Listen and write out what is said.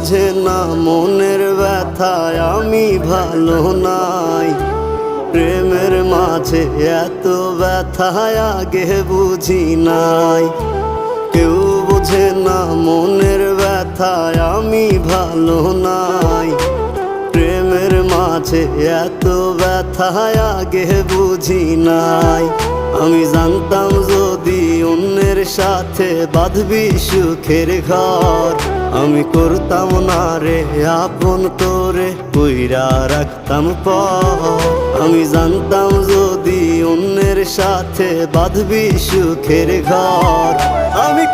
বোঝে না মনের ব্যথায় আমি ভালো নাই। প্রেমের মাঝে এত ব্যথায় আগে বুঝি নাই। কেউ বোঝে না মনের ব্যথায় আমি ভালো নাই। প্রেমের মাঝে এত ব্যথায় আগে বুঝি নাই। আমি জানতাম যদি অন্যের সাথে বাঁধবি সুখের ঘর, আমি করতাম না রে আপন তোরে কইরা রাখতাম পর। আমি জানতাম যদি অন্যের সাথে বাঁধবি সুখের ঘর, আমি